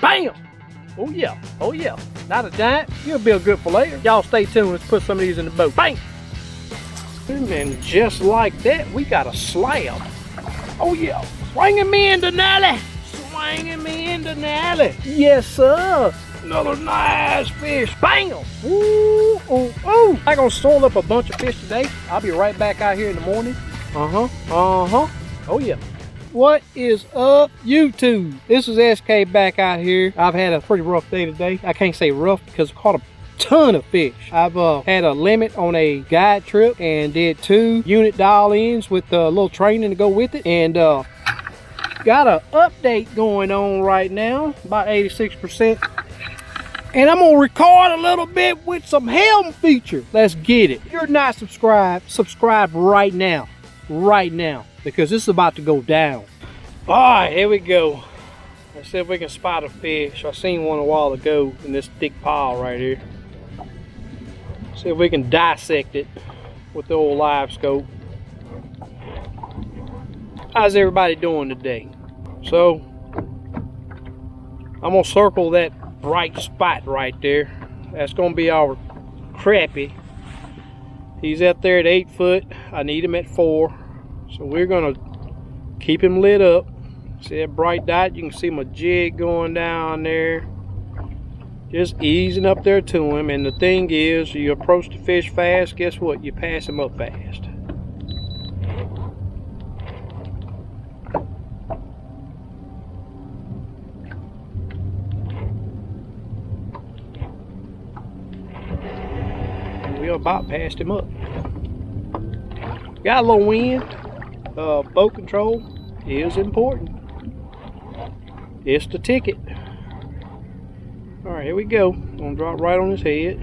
Bam! Oh yeah, oh yeah. Not a giant, you'll be a good filleter. Y'all stay tuned, let's put some of these in the boat. Bang! And just like that, we got a slab. Oh yeah, swinging me in Denali. Swinging me in Denali. Yes sir. Another nice fish. Bam! Ooh, ooh, ooh. I'm gonna soil up a bunch of fish today. I'll be right back out here in the morning. Oh yeah. What is up, YouTube? This is SK back out here. I've had a pretty rough day today. I can't say rough because I caught a ton of fish. I've had a limit on a guide trip and did 2 unit dial-ins with a little training to go with it, and got an update going on right now, about 86%. And I'm gonna record a little bit with some helm feature. Let's get it. If you're not subscribed, subscribe right now. Right now, because this is about to go down. All right, here we go. Let's see if we can spot a fish. I seen one a while ago in this thick pile right here. See if we can dissect it with the old Livescope. How's everybody doing today? So I'm gonna circle that bright spot right there. That's gonna be our crappie. He's up there at 8 foot. I need him at 4. So we're gonna keep him lit up. See that bright dot? You can see my jig going down there. Just easing up there to him. And the thing is, you approach the fish fast, guess what? You pass him up fast. We about passed him up. Got a little wind. Boat control is important. It's the ticket. All right, here we go. Gonna drop right on his head.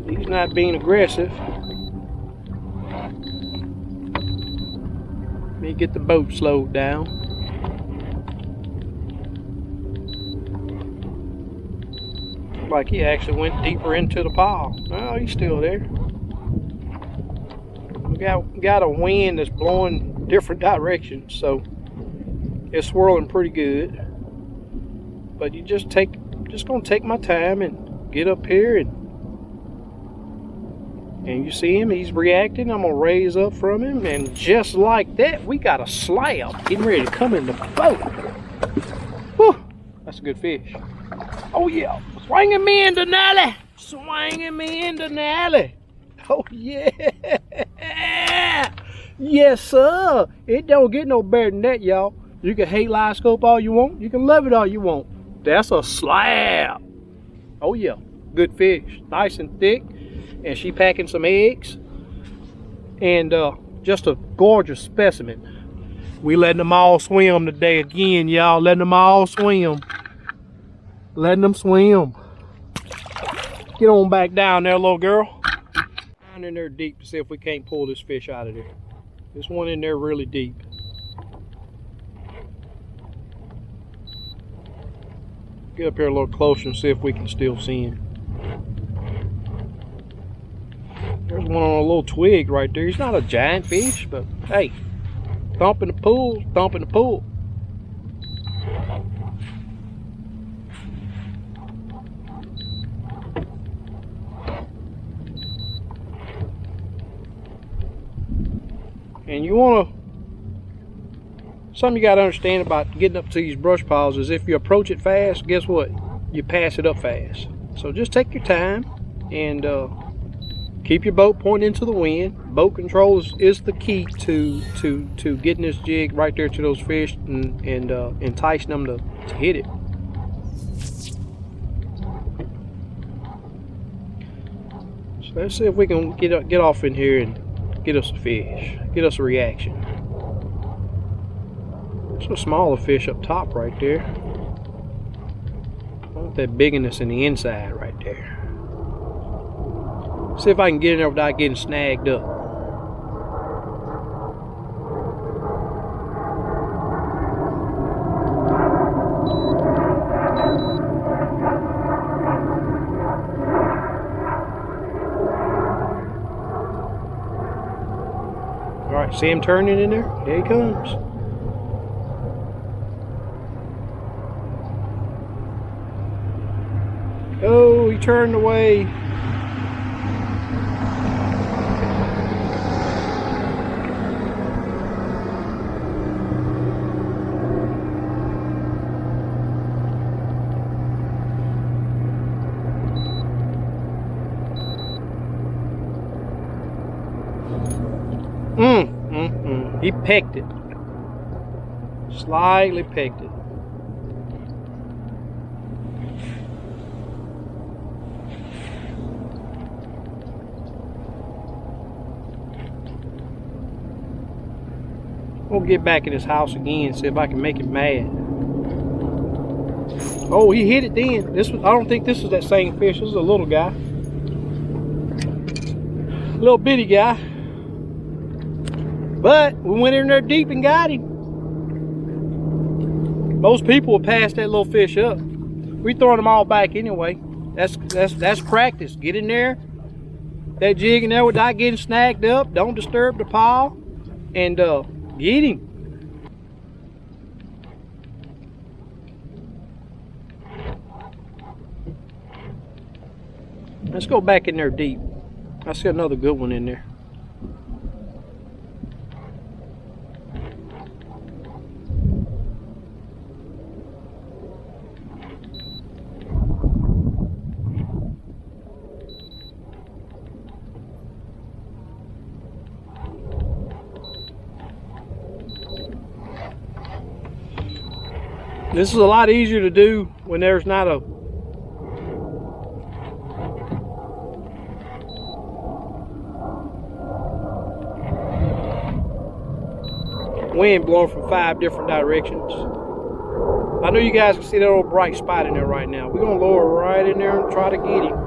He's not being aggressive. Let me get the boat slowed down. Like he actually went deeper into the pile. Oh, he's still there. We got a wind that's blowing different directions, so it's swirling pretty good. But you just gonna take my time and get up here, and you see him, he's reacting. I'm gonna raise up from him, and just like that, we got a slab getting ready to come in the boat. Whew, that's a good fish. Oh yeah, swinging me in Denali. Swinging me in Denali. Oh yeah. Yes sir. It don't get no better than that, y'all. You can hate Livescope all you want. You can love it all you want. That's a slab. Oh yeah, good fish. Nice and thick. And she packing some eggs. And just a gorgeous specimen. We letting them all swim today again, y'all. Letting them all swim. Letting them swim. Get on back down there, little girl. Down in there deep to see if we can't pull this fish out of there. This one in there really deep. Get up here a little closer and see if we can still see him. There's one on a little twig right there. He's not a giant fish, but hey, thump in the pool, thump in the pool. And you want to, something you got to understand about getting up to these brush piles is if you approach it fast, guess what? You pass it up fast. So just take your time and keep your boat pointing into the wind. Boat control is the key to getting this jig right there to those fish and enticing them to hit it. So let's see if we can get off in here and get us a fish, get us a reaction. There's a smaller fish up top right there. I want that bigness in the inside right there. See if I can get in there without getting snagged up. All right, see him turning in there? There he comes. turn away. He pecked it. Slightly pecked it. We'll get back in his house again and see if I can make him mad. Oh, he hit it then. This was, I don't think this is that same fish. This is a little guy. Little bitty guy. But we went in there deep and got him. Most people will pass that little fish up. We throwing them all back anyway. That's practice. Get in there. That jig in there without getting snagged up. Don't disturb the pile. And get him. Let's go back in there deep. I see another good one in there. This is a lot easier to do when there's not a wind blowing from 5 different directions. I know you guys can see that old bright spot in there right now. We're gonna lower right in there and try to get him.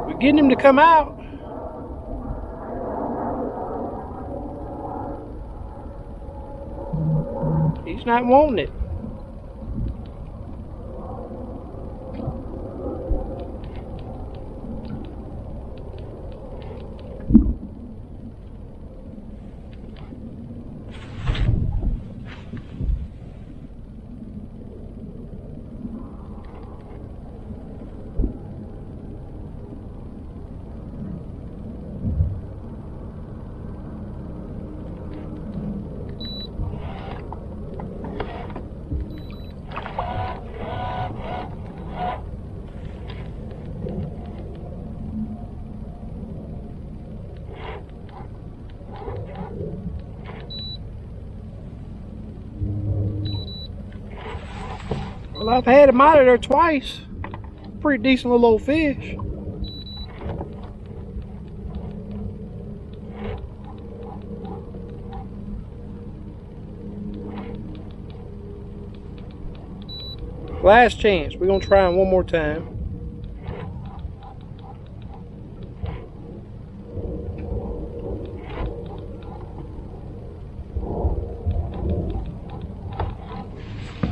We're getting him to come out. He's not wanting it. Well, I've had him out of there twice. Pretty decent little old fish. Last chance. We're going to try him one more time.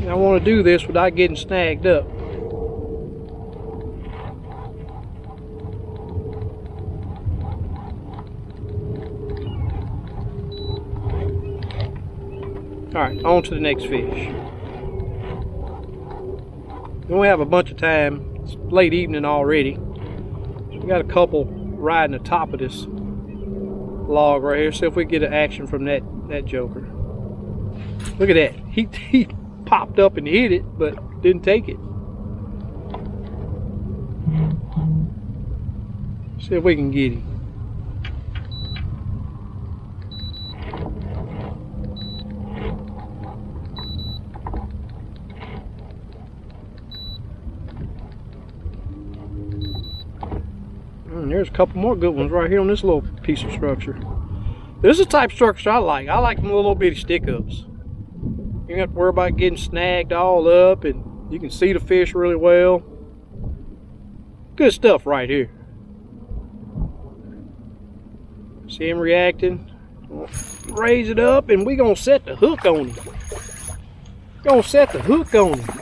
I want to do this without getting snagged up. Alright, on to the next fish. We only have a bunch of time. It's late evening already. So we got a couple riding the top of this log right here. See if we get an action from that joker. Look at that. He popped up and hit it, but didn't take it. See if we can get him. There's a couple more good ones right here on this little piece of structure. This is the type of structure I like. I like them little bitty stick-ups. You don't have to worry about getting snagged all up, and you can see the fish really well. Good stuff right here. See him reacting. Raise it up, and we're gonna set the hook on him. Gonna set the hook on him.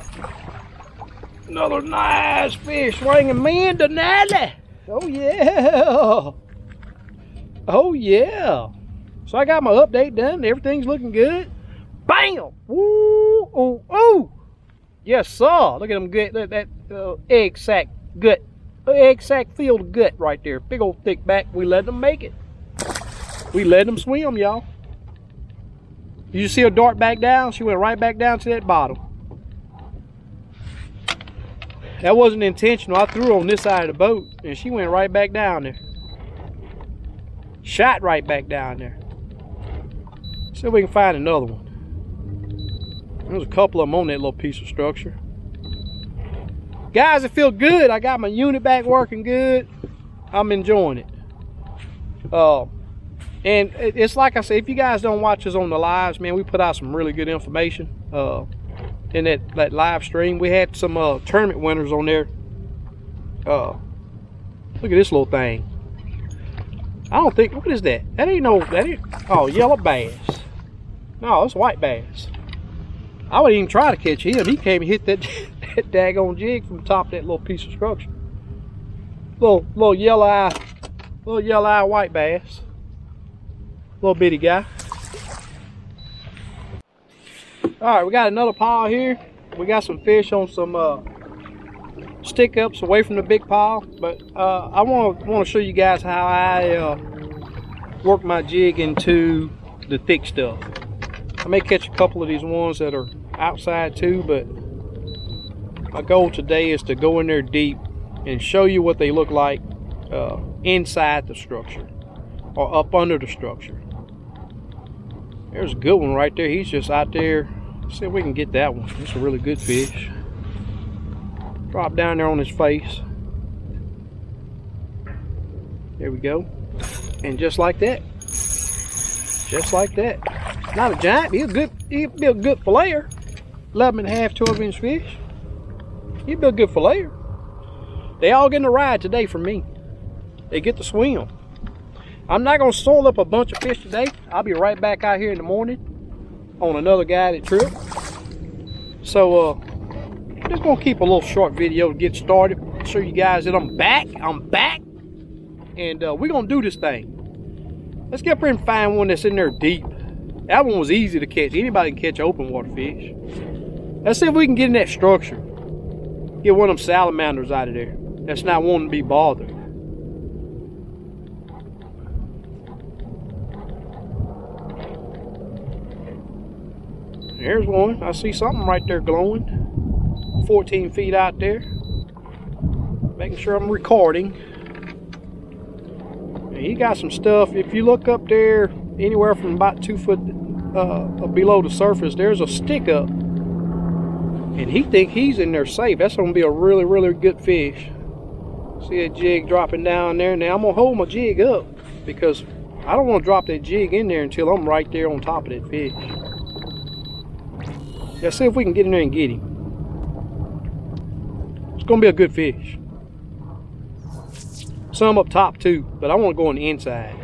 Another nice fish swinging, man, Denali. Oh yeah. Oh yeah. So I got my update done. Everything's looking good. Bam! Woo! Oh, oh! Yes, sir. Look at them gut. Look at that egg sac gut. Egg sac filled gut right there. Big old thick back. We let them make it. We let them swim, y'all. You see her dart back down? She went right back down to that bottom. That wasn't intentional. I threw her on this side of the boat and she went right back down there. Shot right back down there. See if we can find another one. There's a couple of them on that little piece of structure. Guys, it feels good. I got my unit back working good. I'm enjoying it. And it's like I said, if you guys don't watch us on the lives, man, we put out some really good information in that live stream. We had some tournament winners on there. Look at this little thing. I don't think, what is that? That ain't no, oh, yellow bass. No, it's white bass. I wouldn't even try to catch him. He came and hit that, that daggone jig from the top of that little piece of structure. Little yellow eye white bass. Little bitty guy. Alright, we got another pile here. We got some fish on some stick ups away from the big pile. But I want to show you guys how I work my jig into the thick stuff. I may catch a couple of these ones that are outside too, but my goal today is to go in there deep and show you what they look like inside the structure or up under the structure. There's a good one right there. He's just out there. Let's see if we can get that one. It's a really good fish. Drop down there on his face. There we go. And just like that. Just like that. Not a giant, but he'll be a good filleter. 11.5, 12-inch fish. He'll be a good filleter. They all getting a ride today from me. They get to swim. I'm not going to soil up a bunch of fish today. I'll be right back out here in the morning on another guided trip. So, just going to keep a little short video to get started. Show you guys that I'm back. I'm back. And we're going to do this thing. Let's get up here and find one that's in there deep. That one was easy to catch. Anybody can catch open water fish. Let's see if we can get in that structure. Get one of them salamanders out of there. That's not wanting to be bothered. There's one. I see something right there glowing. 14 feet out there. Making sure I'm recording. And he got some stuff. If you look up there, anywhere from about 2 foot below the surface, there's a stick up. And he think he's in there safe. That's going to be a really, really good fish. See that jig dropping down there. Now I'm going to hold my jig up because I don't want to drop that jig in there until I'm right there on top of that fish. Let's see if we can get in there and get him. It's going to be a good fish. Some up top too, but I want to go on the inside.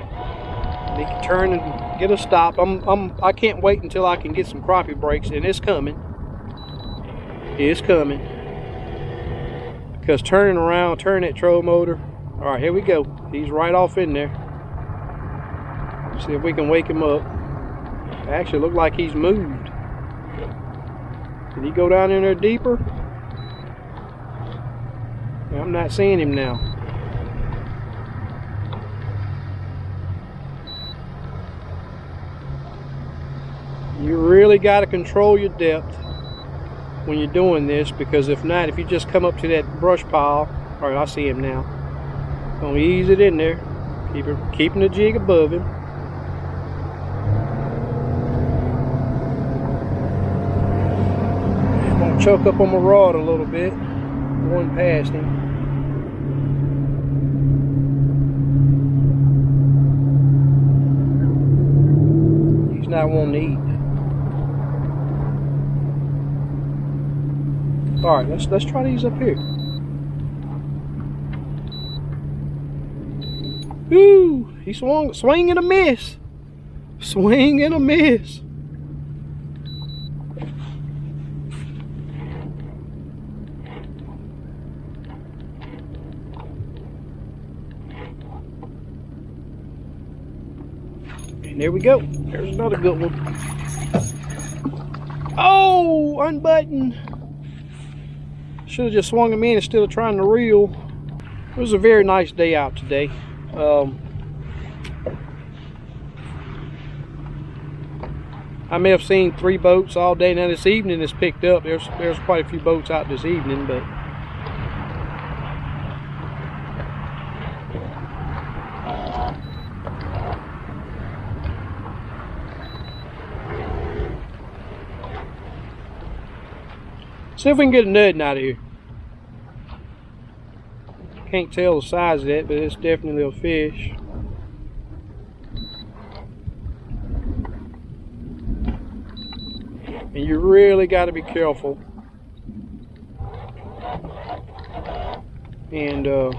They can turn and get a stop. I can't wait until I can get some crappie breaks, and it's coming. It's coming. Because turning around, turn that troll motor. All right, here we go. He's right off in there. See if we can wake him up. Actually, look like he's moved. Did he go down in there deeper? I'm not seeing him now. You really got to control your depth when you're doing this, because if not, if you just come up to that brush pile, all right, I see him now. Gonna ease it in there, keeping the jig above him. I'm gonna choke up on my rod a little bit, going past him. He's not wanting to eat. All right, let's try these up here. Ooh, he swing and a miss. Swing and a miss. And there we go. There's another good one. Oh, unbuttoned. Should have just swung him in instead of trying to reel. It was a very nice day out today. I may have seen 3 boats all day. Now this evening it's picked up. There's quite a few boats out this evening, but see if we can get a nutting out of here. Can't tell the size of that, but it's definitely a fish. And you really got to be careful. And all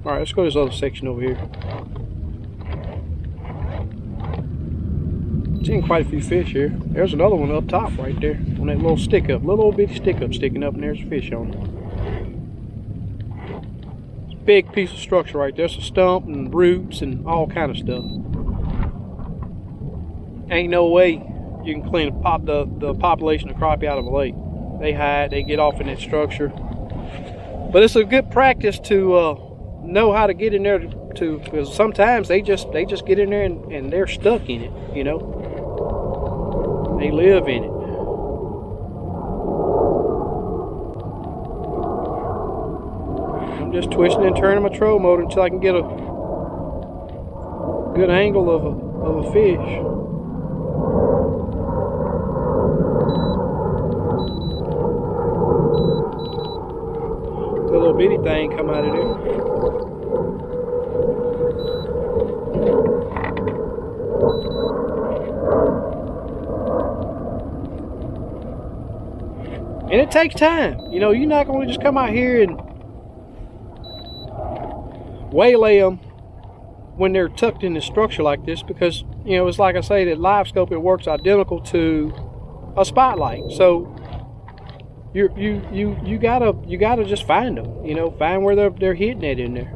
right, let's go to this other section over here. Seeing quite a few fish here. There's another one up top right there on that little stick up, little old bitty stick up sticking up, and there's a fish on it. It's a big piece of structure right there. There's a stump and roots and all kind of stuff. Ain't no way you can clean the population of crappie out of a lake. They hide, they get off in that structure. But it's a good practice to know how to get in there because sometimes they just get in there and they're stuck in it, you know. They live in it. I'm just twisting and turning my troll motor until I can get a good angle of a fish. A little bitty thing come out of there. And it takes time. You know, you're not going to just come out here and waylay them when they're tucked in the structure like this, because, you know, it's like I say, that Livescope, it works identical to a spotlight. So you gotta just find them, you know, find where they're hitting it in there.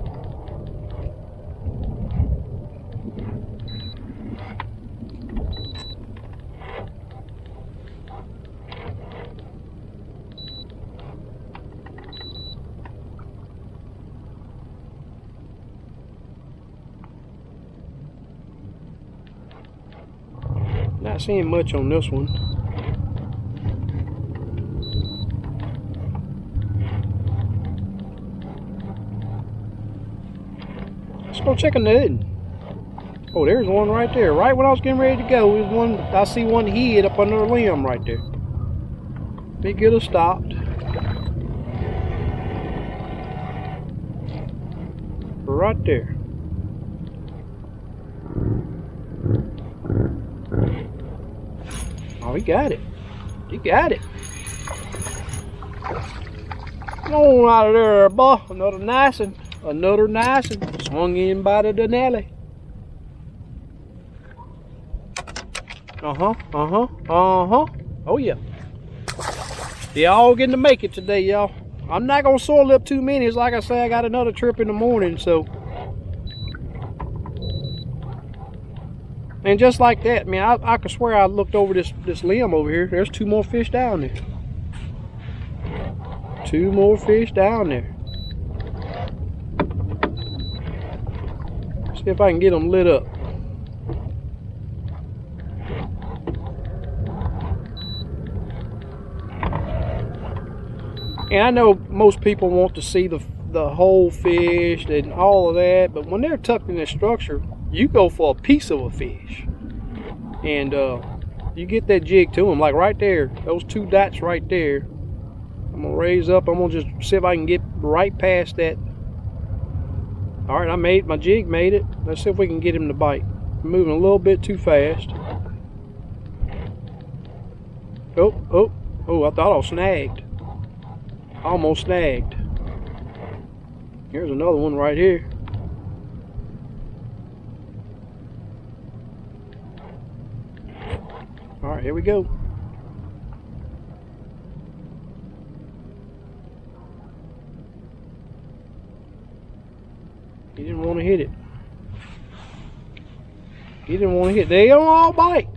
Not seeing much on this one. Let's go check a nutting. Oh, there's one right there. Right when I was getting ready to go, there's one. I see one head up under a limb right there. Be good have stopped. Right there. Oh, he got it. He got it. Come on out of there, boy. Another nice one. Another nice one. Swung in by the Denali. Oh, yeah. They all getting to make it today, y'all. I'm not going to soil up too many. It's like I say, I got another trip in the morning, so. And just like that, man, I could swear I looked over this limb over here. There's 2 more fish down there. 2 more fish down there. See if I can get them lit up. And I know most people want to see the whole fish and all of that, but when they're tucked in this structure, you go for a piece of a fish, and you get that jig to them. Like right there, those 2 dots right there. I'm gonna raise up. I'm gonna just see if I can get right past that. All right, my jig made it. Let's see if we can get him to bite. I'm moving a little bit too fast. Oh! I thought I was snagged. Almost snagged. Here's another one right here. All right, here we go. He didn't want to hit it. He didn't want to hit. They don't all bite.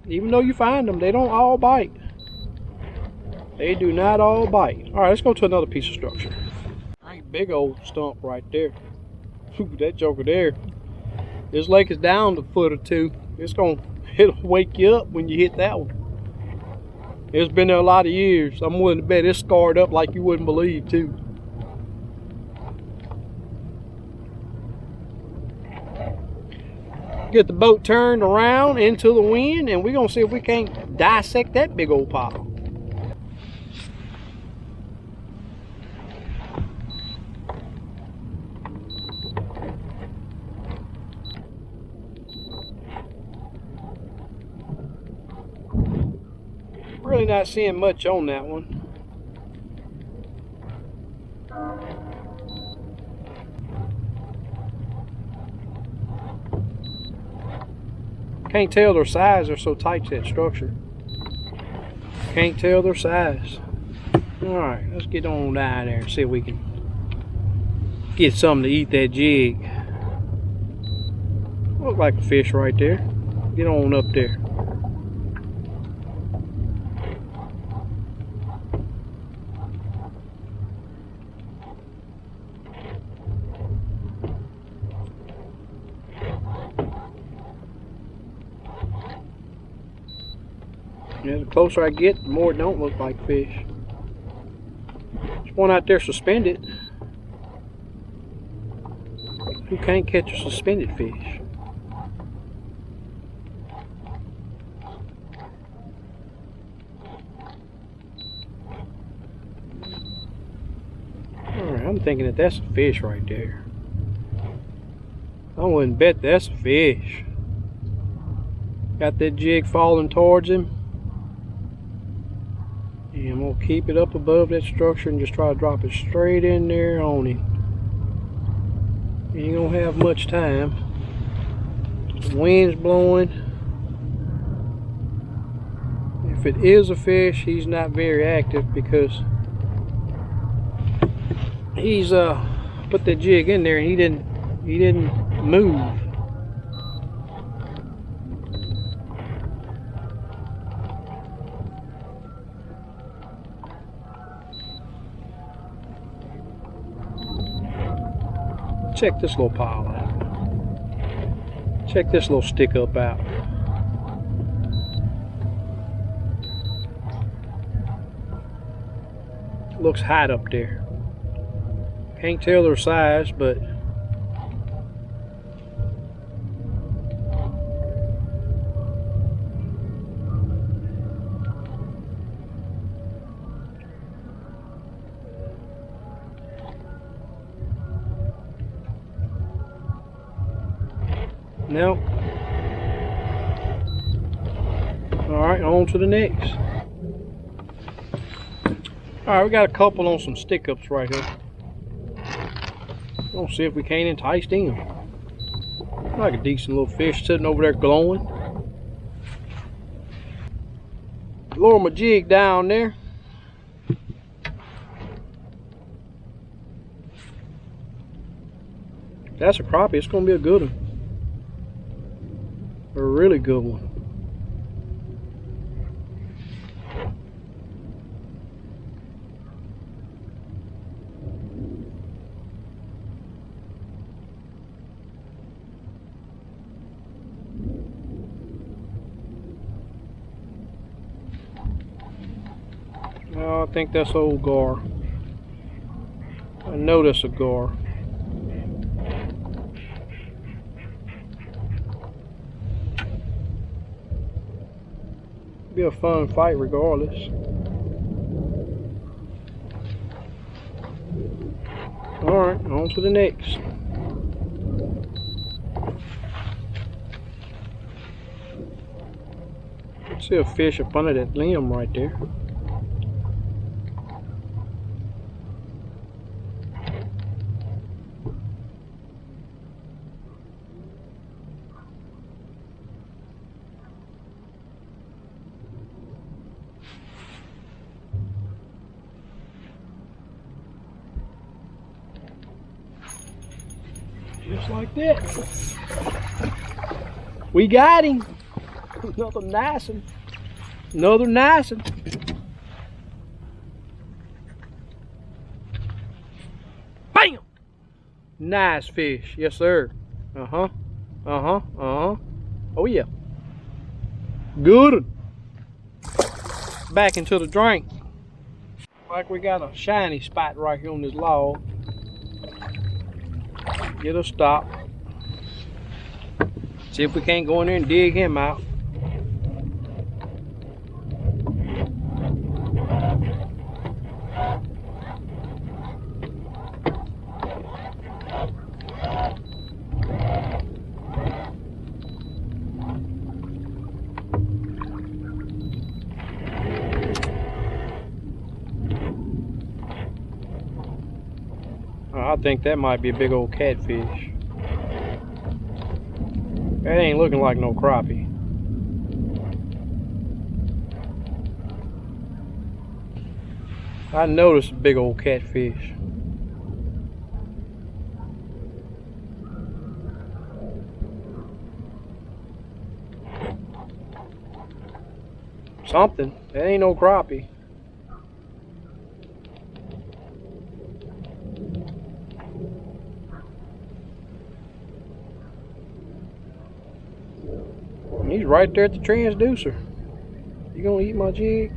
Even though you find them, they don't all bite. They do not all bite. All right, let's go to another piece of structure. All right, big old stump right there. Ooh, that joker there. This lake is down a foot or two. It'll wake you up when you hit that one. It's been there a lot of years. I'm willing to bet it's scarred up like you wouldn't believe too. Get the boat turned around into the wind, and we're gonna see if we can't dissect that big old pile. Really not seeing much on that one. Can't tell their size, they're so tight to that structure. Can't tell their size. Alright, let's get on down there and see if we can get something to eat that jig. Look like a fish right there. Get on up there. Yeah, the closer I get, the more it don't look like fish. There's one out there suspended. Who can't catch a suspended fish? Alright, I'm thinking that that's a fish right there. I wouldn't bet that's a fish. Got that jig falling towards him. And I'm going to keep it up above that structure and just try to drop it straight in there on him. You ain't going to have much time. The wind's blowing. If it is a fish, he's not very active because he's put that jig in there and he didn't move. Check this little pile out. Check this little stick up out. Looks hot up there. Can't tell their size, but no. Alright, on to the next. Alright, we got a couple on some stick ups right here. We'll see if we can't entice them. Like a decent little fish sitting over there glowing. Lower my jig down there. If that's a crappie, it's going to be a good one. A really good one. Oh, I think that's old gar. I know that's a gar. Be a fun fight regardless. Alright, on to the next. Let's see a fish up under that limb right there. Just like that. We got him. Another nice one. Another nice one. Nice fish. Yes, sir. Uh-huh. Uh-huh. Uh-huh. Oh, yeah. Good. Back into the drink. Like we got a shiny spot right here on this log. Get a stop. See if we can't go in there and dig him out. I think that might be a big old catfish. That ain't looking like no crappie. I noticed a big old catfish. Something. That ain't no crappie. He's right there at the transducer. You gonna eat my jig?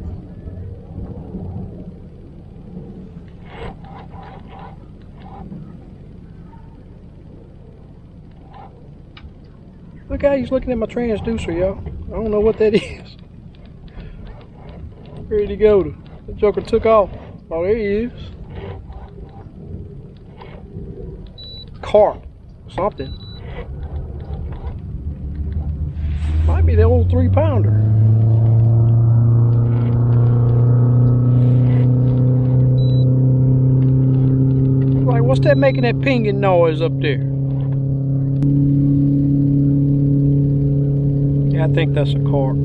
Look how he's looking at my transducer, y'all. I don't know what that is. Where'd he go to? The joker took off. Oh, there he is. Carp. Something. Might be the old 3-pounder. Like, what's that making that pinging noise up there? Yeah, I think that's a carp.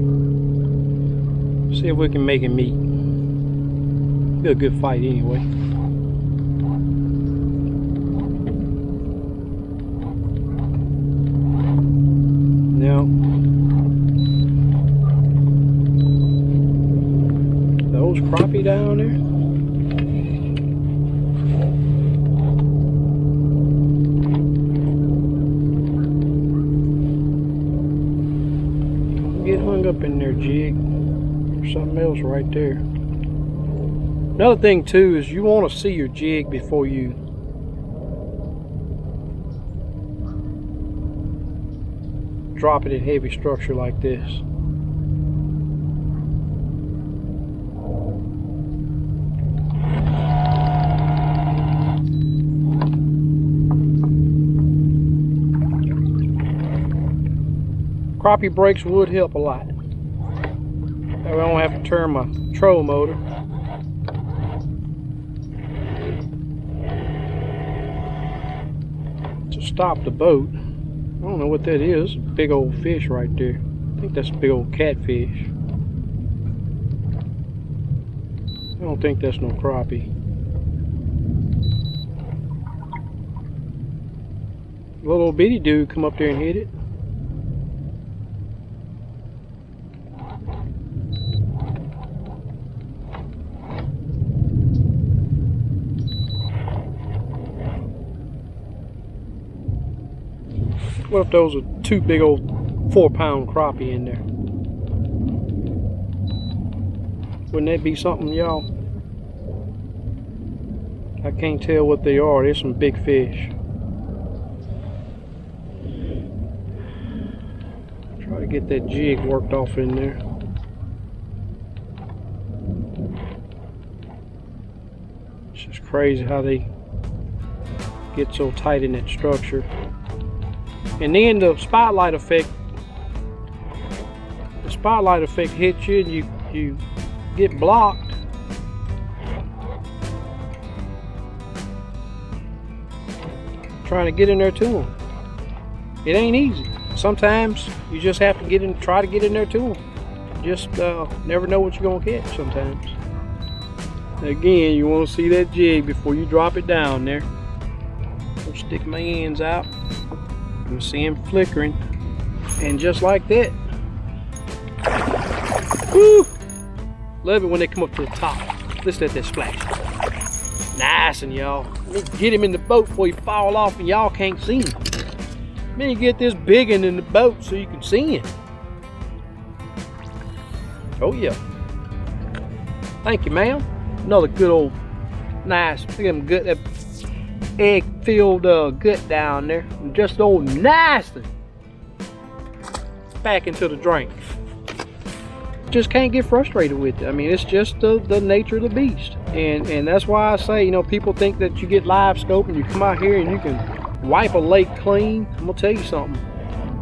See if we can make him meet. Be a good fight anyway. Now, those crappie down there. Get hung up in their jig. There's something else right there. Another thing too is you want to see your jig before you drop it in heavy structure like this. Crappie brakes would help a lot. That way I don't have to turn my troll motor. To stop the boat. I don't know what that is. Big old fish right there. I think that's a big old catfish. I don't think that's no crappie. Little bitty dude come up there and hit it. What if those are two big old 4-pound crappie in there? Wouldn't that be something, y'all? I can't tell what they are. There's some big fish. Try to get that jig worked off in there. It's just crazy how they get so tight in that structure. And then the spotlight effect hits you and you get blocked. Trying to get in there to them. It ain't easy. Sometimes you just have to try to get in there to them. Just never know what you're gonna catch sometimes. Again, you want to see that jig before you drop it down there. I'll stick my ends out. You see him flickering, and just like that. Woo! Love it when they come up to the top. Listen to that splash. Nice, and y'all. Let me get him in the boat before he fall off and y'all can't see him. Let me get this big one in the boat so you can see him. Oh yeah. Thank you, ma'am. Another good old, nice, look at him gut, that egg-filled gut down there. Just old nasty. Back into the drink. Just can't get frustrated with it. I mean, it's just the nature of the beast. And that's why I say, you know, people think that you get Livescope and you come out here and you can wipe a lake clean. I'm gonna tell you something.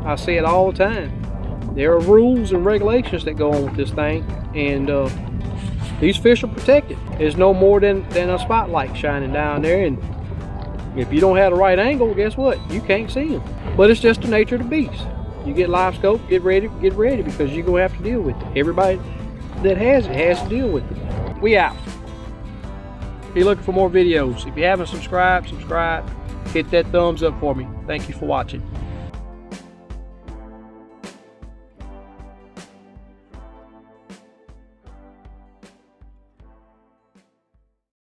I say it all the time. There are rules and regulations that go on with this thing, and these fish are protected. There's no more than a spotlight shining down there, and if you don't have the right angle, guess what? You can't see them. But it's just the nature of the beast. You get Livescope, get ready, because you're gonna have to deal with it. Everybody that has it has to deal with it. We out. If you're looking for more videos, if you haven't subscribed, subscribe. Hit that thumbs up for me. Thank you for watching.